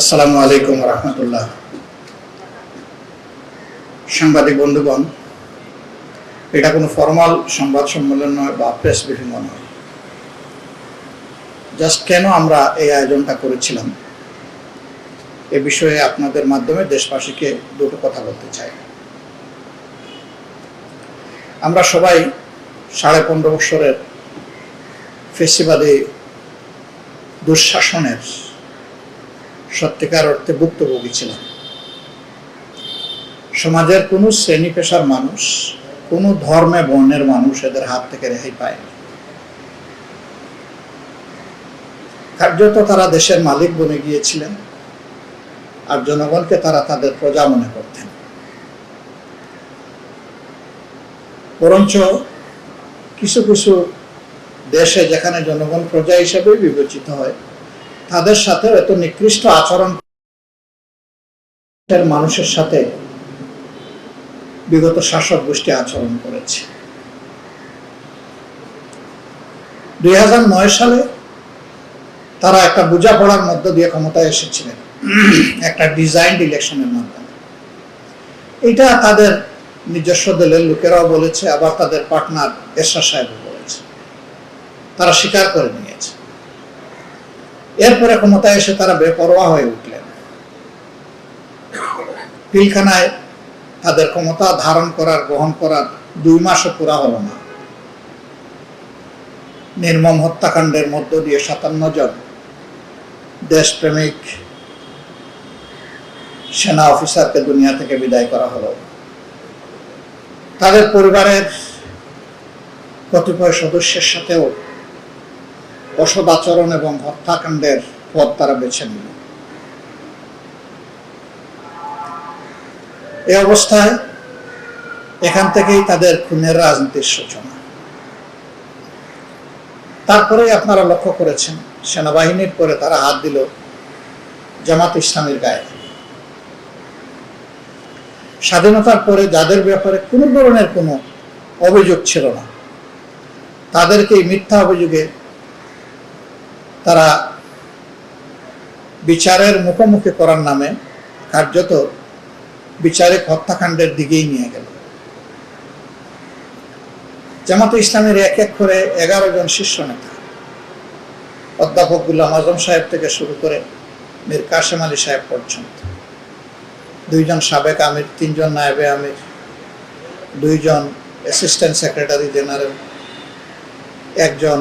আসসালামু আলাইকুম রহমতুল্লাহ। সাংবাদিক বন্ধুগণ, এটা কোনো ফর্মাল সংবাদ সম্মেলন নয় বা প্রেস ব্রিফিং নয়। জাস্ট কেন আমরা এই আয়োজনটা করেছিলাম এ বিষয়ে আপনাদের মাধ্যমে দেশবাসীকে দুটো কথা বলতে চাই। আমরা সবাই 15.5 বছরের ফেসিবাদী দুঃশাসনের সত্যিকার অর্থে ভুক্তভোগী ছিলাম। সমাজের কোনো শ্রেণী পেশার মানুষ, কোনো ধর্মে বর্ণের মানুষ এদের হাত থেকে রেহাই পায়নি। কার্যত তারা দেশের মালিক বনে গিয়েছিলেন, আর জনগণকে তারা তাদের প্রজা মনে করতেন। বরঞ্চ কিছু কিছু দেশে যেখানে জনগণ প্রজা হিসেবে বিবেচিত হয়, তাদের সাথে এত নিকৃষ্ট আচরণ মানুষের সাথে বিগত শাসক গোষ্ঠী আচরণ করেছে। 2009 সালে তারা একটা বোঝাপড়ার মধ্য দিয়ে ক্ষমতায় এসেছিলেন, একটা ডিজাইনড ইলেকশনের মাধ্যমে। এটা তাদের নিজস্ব দলের লোকেরাও বলেছে, আবার তাদের পার্টনার এরশাদ সাহেবও বলেছে, তারা স্বীকার করে নিয়েছে। এরপরে ক্ষমতায় এসে তারা বেপরোয়া হয়ে উঠলেন। পিলখানায় তাদের ক্ষমতা ধারণ করার, গ্রহণ করার 2 মাসও পুরা হলো না। নির্মম হত্যাকাণ্ডের মধ্য দিয়ে 57 জন দেশপ্রেমিক সেনা অফিসারকে দুনিয়া থেকে বিদায় করা হলো। তাদের পরিবারের কতিপয় সদস্যের সাথেও অসৎ আচরণ এবং হত্যাকাণ্ডের পথ তারা বেছে নিল। এই অবস্থায় এখান থেকেই তাদের খুনের রাজনীতির সূচনা। তারপরেই আপনারা লক্ষ্য করেছেন, সেনাবাহিনীর পরে তারা হাত দিল জামাত ইসলামীর গায়ে। স্বাধীনতার পরে যাদের ব্যাপারে কোনো ধরনের কোনো অভিযোগ ছিল না, তাদেরকে এই মিথ্যা অভিযোগে তারা বিচারের মুখোমুখি করার নামে কার্যত বিচারিক হত্যাকাণ্ডের দিকেই নিয়ে গেল। জামাতে ইসলামের এক এক করে 11 জন শীর্ষ নেতা, অধ্যাপক গুলাম আজম সাহেব থেকে শুরু করে মীর কাসেম আলী সাহেব পর্যন্ত, 2 জন সাবেক আমির, 3 জন নায়েবে আমির, 2 জন অ্যাসিস্ট্যান্ট সেক্রেটারি জেনারেল, 1 জন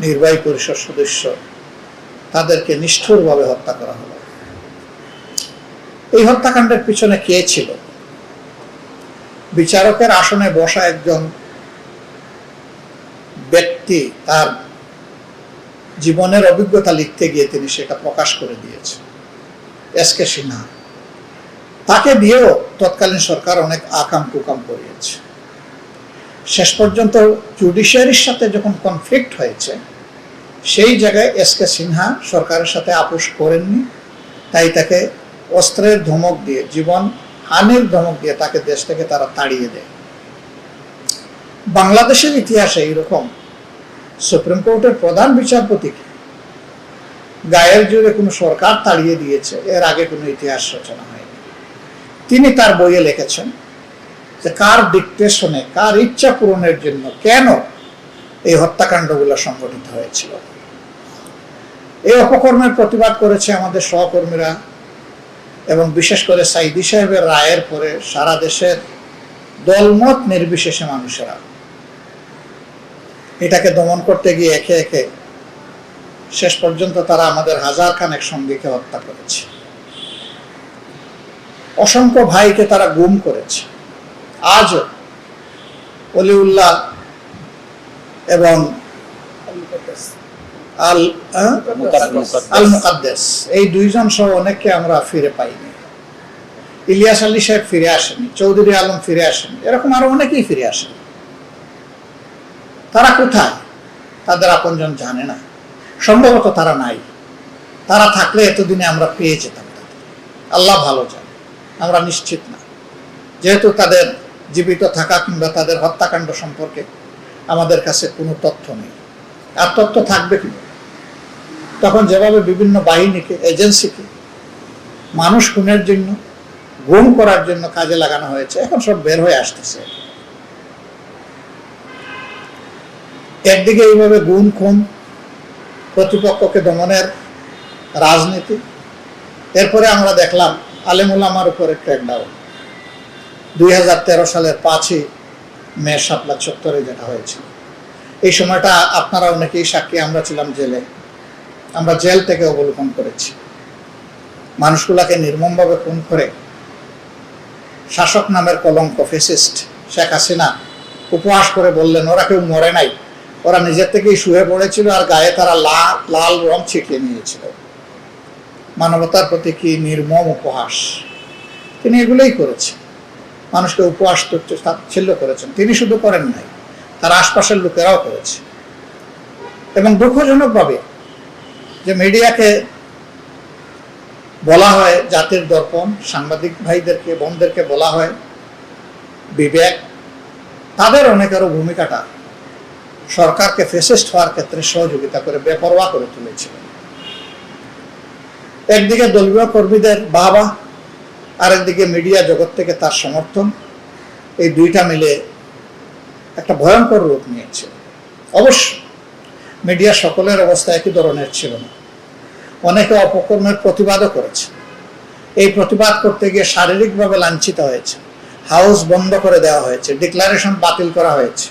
নির্বাহী পরিষদ সদস্য, তাদেরকে নিষ্ঠুরভাবে হত্যা করা হলো। এই হত্যাকাণ্ডের পিছনে কে ছিল? বিচারকের আসনে বসা একজন ব্যক্তি তার জীবনের অভিজ্ঞতা লিখতে গিয়ে তিনি সেটা প্রকাশ করে দিয়েছে, এসকে সিনহা। তাকে দিয়েও তৎকালীন সরকার অনেক আকাম কুকাম করিয়েছে। শেষ পর্যন্ত জুডিশিয়ারির সাথে যখন কনফ্লিক্ট হয়েছে, সেই জায়গায় এসকে সিনহা সরকারের সাথে আপোষ করেননি, তাই তাকে অস্ত্রের ধমক দিয়ে, জীবন হানির ধমক দিয়ে তাকে দেশ থেকে তারা তাড়িয়ে দেয়। বাংলাদেশের ইতিহাসে এইরকম সুপ্রিম কোর্টের প্রধান বিচারপতিকে গায়ের জোরে কোনো সরকার তাড়িয়ে দিয়েছে, এর আগে কোনো ইতিহাস রচনা হয়নি। তিনি তার বইয়ে লিখেছেন যে কার ডিকটেশনে, কার ইচ্ছা পূরণের জন্য কেন এই হত্যাকাণ্ডগুলো সংঘটিত হয়েছিল। এই অপকর্মের প্রতিবাদ করেছে আমাদের সহকর্মীরা, এবং বিশেষ করে সাইদি সাহেবের রায়ের পরে সারা দেশের দলমত নির্বিশেষে মানুষেরা এটাকে দমন করতে গিয়ে একে একে শেষ পর্যন্ত তারা আমাদের 1000 খানেক সঙ্গীকে হত্যা করেছে। অসংখ্য ভাইকে তারা গুম করেছে। আজও অলিউল্লাহ এবং আল মুকাদ্দেস, এই 2 জন সহ অনেককে আমরা ফিরে পাইনি। ইলিয়াস আলী সাহেব ফিরে আসেনি, চৌধুরী আলম ফিরে আসেনি, এরকম আরো অনেকেই ফিরে আসেনি। তারা কোথায়? তাদের আপনজন জানে না, সম্ভবত তারা নাই। তারা থাকলে এতদিনে আমরা পেয়ে যেতাম। আল্লাহ ভালো জানে, আমরা নিশ্চিত না, যেহেতু তাদের জীবিত থাকা কিংবা তাদের হত্যাকাণ্ড সম্পর্কে আমাদের কাছে কোনো তথ্য নেই। আর তথ্য থাকবে কি? তখন যেভাবে বিভিন্ন বাহিনীকে, এজেন্সিকে মানুষ খুনের জন্য, গুম করার জন্য কাজে লাগানো হয়েছে, এখন সব বের হয়ে আসতেছে। একদিকে এইভাবে গুম খুন, প্রতিপক্ষকে দমনের রাজনীতি, এরপরে আমরা দেখলাম আলেম ওলামার উপরে ক্র্যাকডাউন। 2013 সালের 5ই মে শাপলা চত্বরে যেটা হয়েছিল, এই সময়টা আপনারা অনেকেই সাক্ষী, আমরা ছিলাম জেলে, আমরা জেল থেকে অবলোকন করেছি। মানুষগুলাকে নির্মমভাবে খুন করে শাসক নামের কলঙ্ক ফ্যাসিস্ট শেখ হাসিনা উপহাস করে বললেন ওরা কেউ মরে নাই, ওরা নিজের থেকেই শুয়ে পড়েছিল আর গায়ে তারা লাল রং ছিটিয়ে নিয়েছিল। মানবতার প্রতি কি নির্মম উপহাস! তিনি এগুলোই করেছেন, মানুষকে উপহাস তাচ্ছিল্য করেছেন। তিনি শুধু করেন নাই, তার আশপাশের লোকেরাও করেছে। এবং দুঃখজনকভাবে যে মিডিয়াকে বলা হয় জাতির দর্পণ, সাংবাদিক ভাইদেরকে বোনদেরকে বলা হয় বিবেক, তাদের অনেকেরও ভূমিকাটা সরকারকে ফ্যাসিস্ট হওয়ার ক্ষেত্রে সহযোগিতা করে বেপরোয়া করে তুলেছিল। একদিকে দলীয় কর্মীদের বাহবা, আরেকদিকে মিডিয়া জগৎ থেকে তার সমর্থন, এই দুইটা মিলে একটা ভয়ঙ্কর রূপ নিয়েছে। অবশ্য মিডিয়া সকলের অবস্থা একই ধরনের ছিল না, অনেকে অপকর্মের প্রতিবাদও করেছে। এই প্রতিবাদ করতে গিয়ে শারীরিকভাবে লাঞ্ছিত হয়েছে, হাউস বন্ধ করে দেওয়া হয়েছে, ডিক্লারেশন বাতিল করা হয়েছে।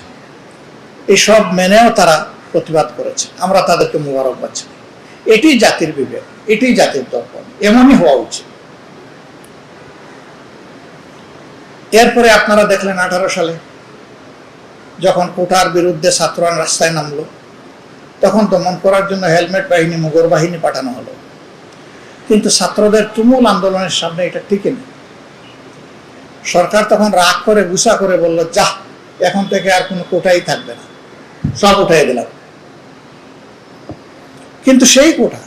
এইসব মেনেও তারা প্রতিবাদ করেছে, আমরা তাদেরকে মোবারকবাদ জানাই। এটি জাতির বিবেক, এটি জাতির দর্পণ, এমনই হওয়া উচিত। এরপরে আপনারা দেখলেন 18 সালে যখন কোটার বিরুদ্ধে ছাত্ররা রাস্তায় নামলো, তখন দমন করার জন্য হেলমেট বাহিনী, মুগর বাহিনী পাঠানো হলো। কিন্তু ছাত্রদের তুমুল আন্দোলনের সামনে এটা টিকে নেই। সরকার তখন রাগ করে গুসা করে বলল, যা এখন থেকে আর কোনো কোটাই থাকবে না, সব উঠাই দিলাম। কিন্তু সেই কোটা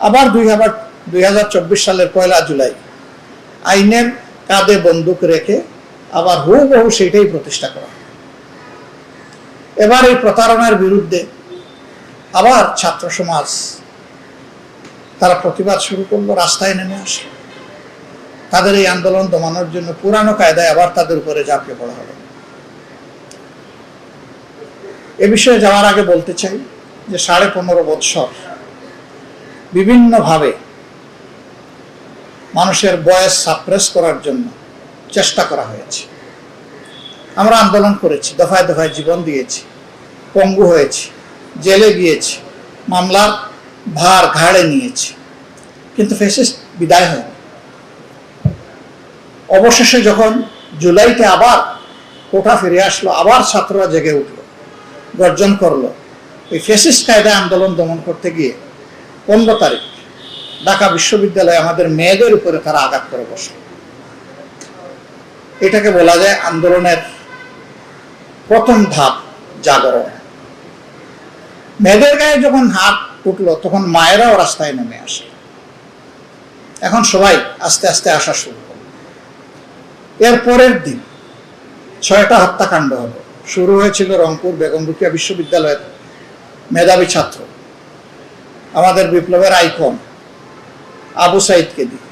আবার 2024 সালের 1 জুলাই আইনের কাঁধে বন্দুক রেখে আবার হুবহু সেটাই প্রতিষ্ঠা করা। এবার এই প্রতারণার বিরুদ্ধে আবার ছাত্র সমাজ তারা প্রতিবাদ শুরু করলো, রাস্তায় নেমে আসলো। তাদের এই আন্দোলন দমানোর জন্য পুরানো কায়দায় আবার তাদের উপরে ঝাঁপিয়ে পড়া হলো। এ বিষয়ে যাওয়ার আগে বলতে চাই যে 15.5 বৎসর বিভিন্নভাবে মানুষের বয়স সাপ্রেস করার জন্য চেষ্টা করা হয়েছে। আমরা আন্দোলন করেছি, দফায় দফায় জীবন দিয়েছি, পঙ্গু হয়েছি, জেলে গিয়েছি, মামলার ভার ঘাড়ে নিয়েছি, কিন্তু ফ্যাসিস্ট বিদায় হয়নি। অবশেষে যখন জুলাইতে আবার কোটা ফিরে আসলো, আবার ছাত্ররা জেগে উঠলো, গর্জন করলো। এই ফ্যাসিস্ট কায়দায় আন্দোলন দমন করতে গিয়ে 15 তারিখ ঢাকা বিশ্ববিদ্যালয়ে আমাদের মেয়েদের উপরে তারা আঘাত করে বসল। এটাকে বলা যায় আন্দোলনের প্রথম ধাপ জাগরণ। মেয়েদের গায়ে যখন হাত উঠলো, তখন মায়েরাও রাস্তায় নেমে আসে। এখন সবাই আস্তে আস্তে আসা শুরু করল। এর পরের দিন 6টা হত্যাকাণ্ড হলো। শুরু হয়েছিল রংপুর বেগম রোকেয়া বিশ্ববিদ্যালয়ের মেধাবী ছাত্র, আমাদের বিপ্লবের আইকন আবু সাইদকে দিয়ে।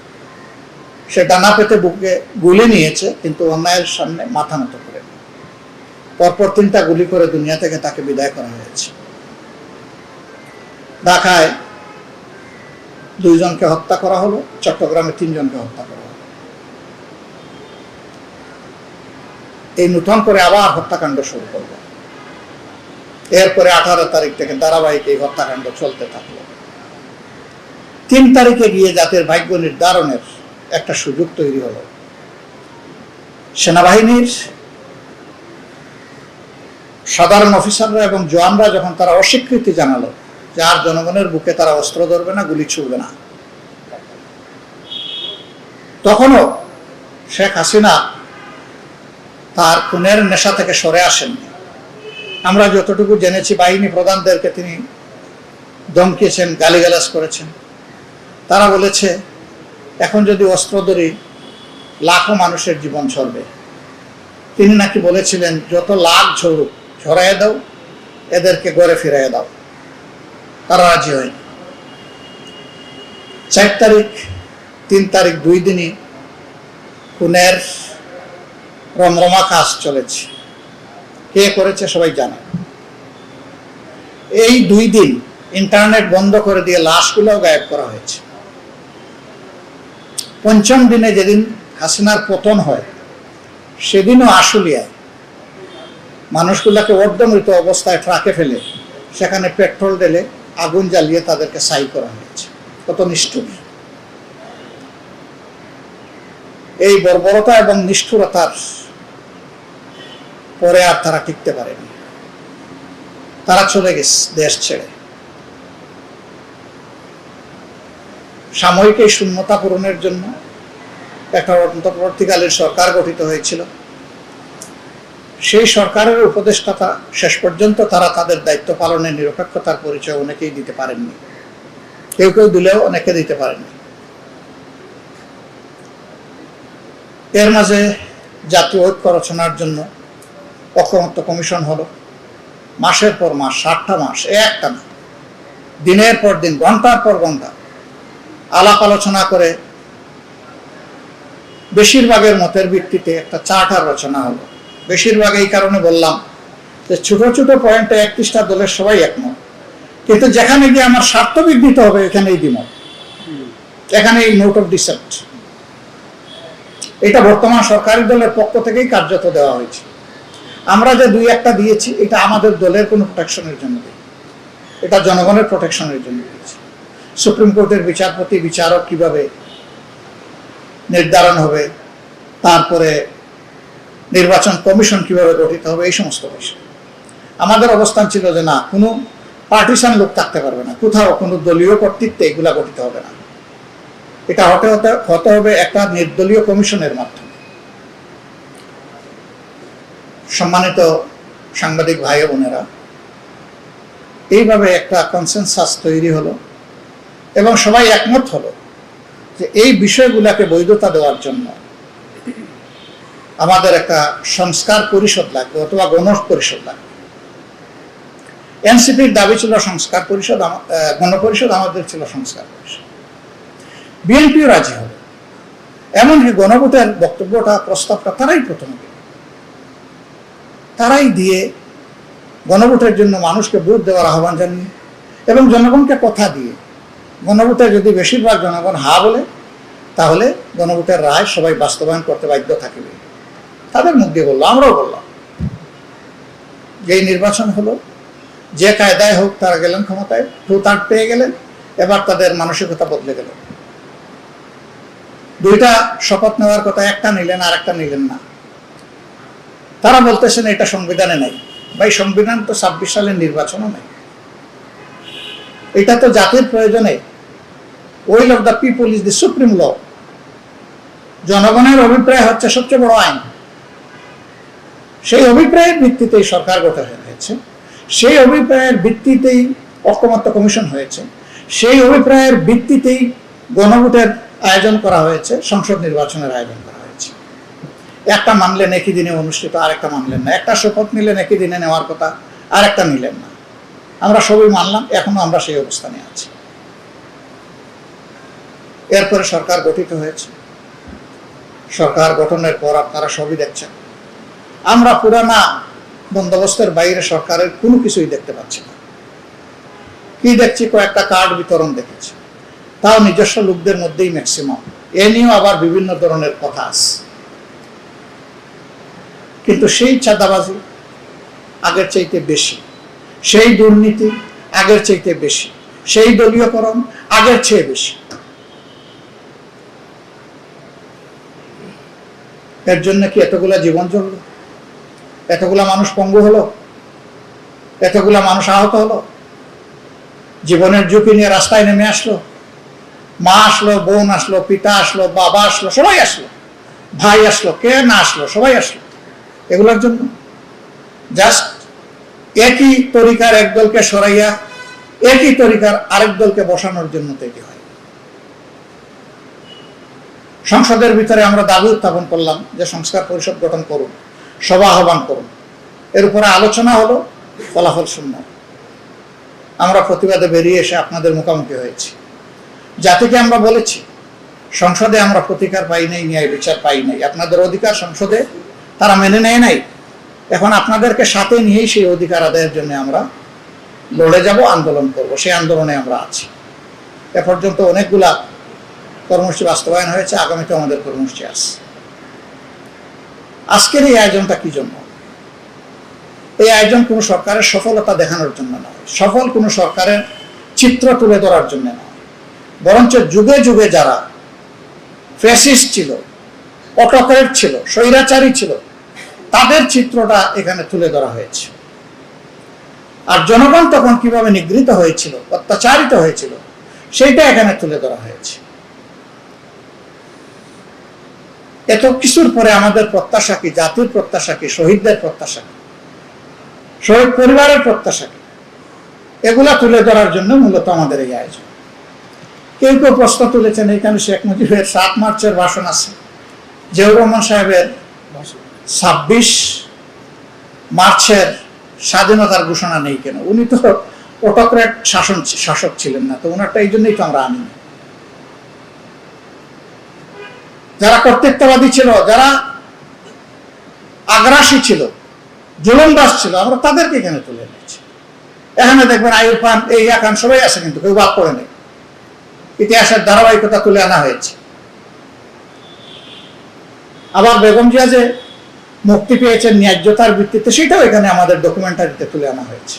সে ডানা পেতে বুকে গুলি নিয়েছে, কিন্তু অন্যায়ের সামনে মাথা নত করে। পরপর 3টা গুলি করে দুনিয়া থেকে তাকে বিদায় করা হয়েছে। ঢাকায় 2 জনকে হত্যা করা হলো, চট্টগ্রামে 3 জনকে হত্যা করা হলো। এই নতুন করে আবার হত্যাকাণ্ড শুরু করলো। এরপরে 18 তারিখ থেকে ধারাবাহিক এই হত্যাকাণ্ড চলতে থাকলো। 3 তারিখে গিয়ে জাতির ভাগ্য নির্ধারণের একটা সুযোগ তৈরি হলো। সেনাবাহিনীর সাধারণ অফিসাররা এবং জওয়ানরা যখন তারা অস্বীকৃতি জানালো যে আর জনগণের বুকে তারা অস্ত্র ধরবে না, গুলি ছুড়বে না, তখনও শেখ হাসিনা তার খুনের নেশা থেকে সরে আসেননি। আমরা যতটুকু জেনেছি, বাহিনী প্রধানদেরকে তিনি ধমকিয়েছেন, গালিগালাজ করেছেন। তারা বলেছে এখন যদি অস্ত্র ধরি লাখো মানুষের জীবন ঝরবে। তিনি নাকি বলেছিলেন যত লাখ ঝরুক, ঝরাইয়া দাও, এদেরকে ঘরে ফিরাইয়া দাও। তারা রাজি হয়নি। 4 তারিখ 3 তারিখ 2 দিনই খুনের রমরমা কাজ চলেছে। কে করেছে সবাই জানে। এই 2 দিন ইন্টারনেট বন্ধ করে দিয়ে লাশগুলোও গায়েব করা হয়েছে। 5ম দিনে যেদিন হাসিনার পতন হয় সেদিনও আশুলিয়ায় মানুষগুলোকে অর্ধমৃত অবস্থায় ট্রাকে ফেলে সেখানে পেট্রোল ঢেলে আগুন জ্বালিয়ে তাদেরকে ছাই করা হয়েছে। কত নিষ্ঠুর! এই বর্বরতা এবং নিষ্ঠুরতার পরে আর তারা টিকতে পারেনি। তারা চলে গেছে দেশ ছেড়ে। সাময়িক এই শূন্যতা পূরণের জন্য একটা অন্তর্বর্তীকালীন সরকার গঠিত হয়েছিল। সেই সরকারের উপদেষ্টা শেষ পর্যন্ত তারা তাদের দায়িত্ব পালনের নিরপেক্ষতার পরিচয় অনেকেই দিতে পারেননি। কেউ কেউ দিলেও অনেকে দিতে পারেননি। এর মাঝে জাতীয় ঐক্য রচনার জন্য ঐকমত্য কমিশন হলো। মাসের পর মাস, 7টা মাস একটা না, দিনের পর দিন, ঘন্টার পর ঘন্টা আলাপ আলোচনা করে বেশিরভাগের মতের ভিত্তিতে একটা চার্টার রচনা হলো। বেশিরভাগ এই কারণে বললাম যে ছোট ছোট পয়েন্টে 31টা দলের সবাই একমত, কিন্তু যেখানে গিয়ে আমার স্বার্থ বিঘ্নিত হবে এখানেই দ্বিমত, এখানে এই নোট অফ ডিসেন্ট। এটা বর্তমান সরকারি দলের পক্ষ থেকেই কার্যত দেওয়া হয়েছে। আমরা যে 2-1টা দিয়েছি এটা আমাদের দলের কোনো প্রোটেকশনের জন্য দিই, এটা জনগণের প্রোটেকশনের জন্য দিয়েছি। সুপ্রিম কোর্টের বিচারপতি বিচারক কিভাবে নির্ধারণ হবে, তারপরে নির্বাচন কমিশন কিভাবে গঠিত হবে, এই সমস্ত বিষয় আমাদের অবস্থান ছিল যে না, কোনো পার্টিসান লোক থাকতে পারবে না, কোথাও কোনো দলীয় কর্তৃত্বে এগুলা গঠিত হবে না। এটা হতে হবে একটা নির্দলীয় কমিশনের মাধ্যমে। সম্মানিত সাংবাদিক ভাই বোনেরা, এইভাবে একটা কনসেনসাস তৈরি হলো এবং সবাই একমত হলো যে এই বিষয়গুলোকে বৈধতা দেওয়ার জন্য আমাদের একটা সংস্কার পরিষদ লাগবে অথবা গণ পরিষদ লাগবে। এনসিপির দাবি ছিল সংস্কার পরিষদ, গণপরিষদ, আমাদের ছিল সংস্কার পরিষদ। বিএনপিও রাজি হবে, এমনকি গণভোটের বক্তব্যটা, প্রস্তাবটা তারাই প্রথমে দিল। তারাই দিয়ে গণভোটের জন্য মানুষকে ভোট দেওয়ার আহ্বান জানিয়ে এবং জনগণকে কথা দিয়ে গণভোটে যদি বেশিরভাগ জনগণ হা বলে তাহলে গণভোটের রায় সবাই বাস্তবায়ন করতে বাধ্য থাকবে। তাদের মুখ দিয়ে বললো, আমরাও বললাম। যেই নির্বাচন হলো, যে কায়দায় হোক তারা গেলেন ক্ষমতায়, 2/3 পেয়ে গেলেন। এবার তাদের মানসিকতা বদলে গেল। 2টা শপথ নেওয়ার কথা, একটা নিলেন আর একটা নিলেন না। তারা বলতেছেন এটা সংবিধানে নাই। ভাই, সংবিধান তো 26 সালের নির্বাচনও নাই। এটা তো জাতির প্রয়োজনে, will of the people is the supreme law. জনগণের অভিপ্রায় হচ্ছে সবচেয়ে বড় আইন। সেই অভিপ্রায়ের ভিত্তিতেই সরকার গঠন হয়েছে, সেই অভিপ্রায়ের ভিত্তিতেই ঐকমত্য কমিশন হয়েছে, সেই অভিপ্রায়ের ভিত্তিতেই গণভোটের আয়োজন করা হয়েছে, সংসদ নির্বাচনের আয়োজন করা হয়েছে। একটা মানলেন একই দিনে অনুষ্ঠিত, আরেকটা মানলেন না। একটা শপথ নিলেন একই দিনে নেওয়ার কথা, আরেকটা নিলেন না। আমরা সবই মানলাম, এখনো আমরা সেই অবস্থানে আছি। এরপরে সরকার গঠিত হয়েছে। সরকার গঠনের পর আপনারা সবই দেখছেন। আমরা পুরানা বন্দোবস্তের বাইরে সরকারের কোনো কিছুই দেখতে পাচ্ছি না। কি দেখছি? কয়েকটা কার্ড বিতরণ দেখেছি, তাও নিজস্ব লোকদের মধ্যেই ম্যাক্সিমাম। এ নিয়েও আবার বিভিন্ন ধরনের কথা আছে। কিন্তু সেই চাঁদাবাজি আগের চাইতে বেশি, সেই দুর্নীতি আগের চাইতে বেশি, সেই দলীয়করণ আগের চেয়ে বেশি। এর জন্য কি এতগুলা জীবন চলল? এতগুলা মানুষ পঙ্গু হলো? এতগুলা মানুষ আহত হলো? জীবনের ঝুঁকি নিয়ে রাস্তায় নেমে আসলো, মা আসলো, বোন আসলো, পিতা আসলো, বাবা আসলো, সবাই আসলো, ভাই আসলো, কে না আসলো, সবাই আসলো এগুলোর জন্য। জাস্ট একই তরিকার এক দলকে সরাইয়া একই তরিকার আরেক দলকে বসানোর জন্য তৈরি হয়। সংসদের ভিতরে আমরা দাবি উত্থাপন করলাম যে সংস্কার পরিষদ গঠন করুন, সভা আহ্বান করুন। এর উপরে আলোচনা হলো, ফলাফল শূন্য। আমরা প্রতিবাদে বেরিয়ে এসে আপনাদের মুখোমুখি হয়েছি। জাতিকে আমরা বলেছি সংসদে আমরা প্রতিকার পাই নাই, ন্যায় বিচার পাই নাই। আপনাদের অধিকার সংসদে তারা মেনে নেয় নাই। এখন আপনাদেরকে সাথে নিয়েই সেই অধিকার আদায়ের জন্য আমরা লড়ে যাব, আন্দোলন করব। সেই আন্দোলনে আমরা আছি। এ পর্যন্ত অনেকগুলা কর্মসূচি বাস্তবায়ন হয়েছে, আগামীতে আমাদের কর্মসূচি আছে। আজকের এই আয়োজনটা কি জন্য? এই আয়োজন কোনো সরকারের সফলতা দেখানোর জন্য নয়, সফল কোনো সরকারের চিত্র তুলে ধরার জন্য নয়, বরঞ্চ যুগে যুগে যারা ফ্যাসিস্ট ছিল, অটোক্র্যাট ছিল, স্বৈরাচারী ছিল, তাদের চিত্রটা এখানে তুলে ধরা হয়েছে। আর জনগণ তখন কিভাবে নিগৃহীত হয়েছিল, অত্যাচারিত হয়েছিল, সেইটা এখানে তুলে ধরা হয়েছে। এত কিছুর পরে আমাদের প্রত্যাশা কি? জাতির প্রত্যাশা কি? শহীদদের প্রত্যাশা কি? শহীদ পরিবারের প্রত্যাশা কি? এগুলা তুলে ধরার জন্য মূলত আমাদের এই আয়োজন। কেউ কেউ প্রশ্ন তুলেছেন এখানে শেখ মুজিবের 7 মার্চের ভাষণ আছে, জিয়াউর রহমান সাহেবের 26 মার্চের স্বাধীনতার ঘোষণা নেই কেন? উনি তো অটোক্র্যাট শাসক ছিলেন না, তো ওনারটা এই জন্যই তো আমরা আনি। যারা কর্তৃত্ববাদী ছিল, যারা আগ্রাসী ছিল, জুলুমবাজ ছিল, আমরা তাদেরকে এখানে তুলে এনেছি। এখানে দেখবেন আইয়ুব খান, এই খান সবাই আছে, কিন্তু কেউ বাদ পড়ে নেই। ইতিহাসের ধারাবাহিকতা তুলে আনা হয়েছে। আবার বেগম জিয়া যে মুক্তি পেয়েছেন ন্যায্যতার ভিত্তিতে, সেটাও এখানে আমাদের ডকুমেন্টারিতে তুলে আনা হয়েছে।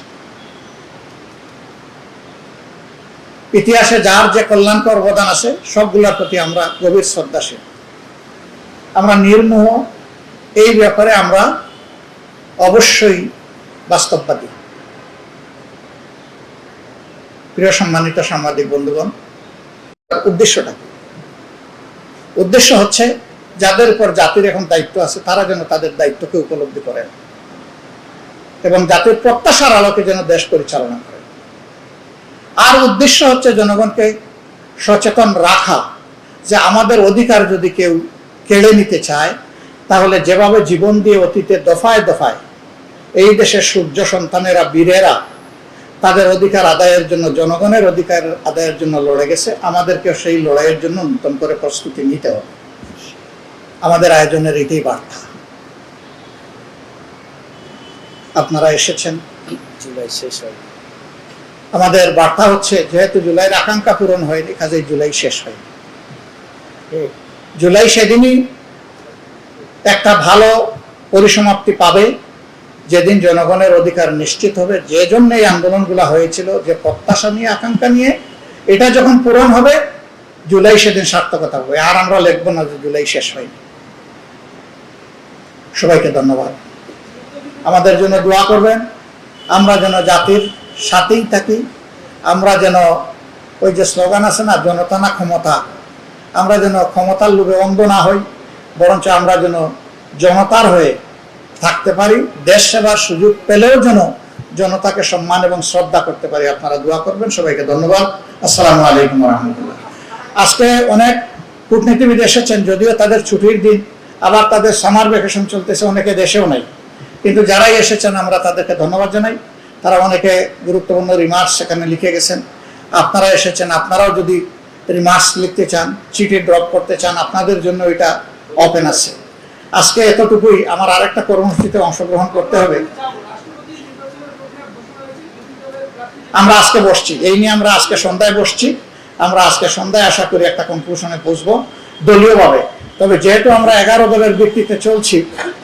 ইতিহাসে যার যে কল্যাণকর অবদান আছে সবগুলোর প্রতি আমরা গভীর শ্রদ্ধাশীল, আমরা নির্মোহ। এই ব্যাপারে আমরা অবশ্যই বাস্তববাদী। প্রিয় সম্মানিত সাংবাদিক বন্ধুগণ, উদ্দেশ্যটা কি? উদ্দেশ্য হচ্ছে যাদের উপর জাতির এখন দায়িত্ব আছে তারা যেন তাদের দায়িত্বকে উপলব্ধি করেন এবং জাতির প্রত্যাশার আলোকে যেন দেশ পরিচালনা করেন। আর উদ্দেশ্য হচ্ছে জনগণকে সচেতন রাখা যে আমাদের অধিকার যদি কেউ কেড়ে নিতে চায়, তাহলে যেভাবে জীবন দিয়ে অতীতে দফায় দফায় এই দেশের সূর্য সন্তানেরা, বীরেরা তাদের অধিকার আদায়ের জন্য, জনগণের অধিকার আদায়ের জন্য লড়ে গেছে, আমাদেরকে সেই লড়াইয়ের জন্য নতুন করে প্রস্তুতি নিতে হবে। আমাদের আয়োজনের এটাই বার্তা। আপনারা এসেছেন, জুলাই শেষ হয়। আমাদের বার্তা হচ্ছে যেহেতু জুলাইয়ের আকাঙ্ক্ষা পূরণ হয়নি, কাজেই জুলাই শেষ হয়নি। জুলাই সেদিনই একটা ভালো পরিসমাপ্তি পাবে যেদিন জনগণের অধিকার নিশ্চিত হবে। যে জন্য এই আন্দোলনগুলো হয়েছিল, যে প্রত্যাশা নিয়ে, আকাঙ্ক্ষা নিয়ে, এটা যখন পূরণ হবে জুলাই সেদিন সার্থকতা হবে। আর আমরা লিখবো না যে জুলাই শেষ হয়নি। সবাইকে ধন্যবাদ। আমাদের জন্য দোয়া করবেন, আমরা যেন জাতির সাথেই থাকি, আমরা যেন ওই যে স্লোগান আছে না, জনতা না ক্ষমতা, আমরা যেন ক্ষমতার লোভে অন্ধ না হই, বরঞ্চ আমরা যেন জনতার হয়ে থাকতে পারি, দেশ সেবার সুযোগ পেলেও যেন জনতাকে সম্মান এবং শ্রদ্ধা করতে পারি। আপনারা দোয়া করবেন। সবাইকে ধন্যবাদ। আসসালামু আলাইকুম রহমতুল্লাহ। আজকে অনেক কূটনীতিবিদ এসেছেন, যদিও তাদের ছুটির দিন, আবার তাদের সামার ভ্যাকেশন চলতেছে, অনেকে দেশেও নাই, কিন্তু যারাই এসেছেন আমরা তাদেরকে ধন্যবাদ জানাই। তারা অনেকে গুরুত্বপূর্ণ রিমার্কস সেখানে লিখে গেছেন। আপনারা এসেছেন, আপনারাও যদি রিমার্কস লিখতে চান, চিঠি ড্রপ করতে চান, আপনাদের জন্য এটা ওপেন আছে। আজকে এতটুকুই। আমার আরেকটা কর্মসূচিতে অংশগ্রহণ করতে হবে। আমরা আজকে বসছি, এই নিয়ে আমরা আজকে সন্ধ্যায় বসছি। আমরা আজকে সন্ধ্যায় আশা করি একটা কনক্লুশনে পৌঁছবো দলীয়ভাবে। তবে যেহেতু আমরা 11 দলের ভিত্তিতে চলছি,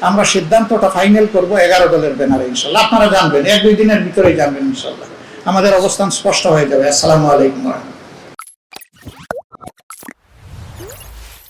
আমরা সিদ্ধান্তটা ফাইনাল করব 11 দলের ব্যানারে ইনশাল্লাহ। আপনারা জানবেন, 1-2 দিনের ভিতরেই জানবেন ইনশাল্লাহ। আমাদের অবস্থান স্পষ্ট হয়ে যাবে। আসসালামু আলাইকুম।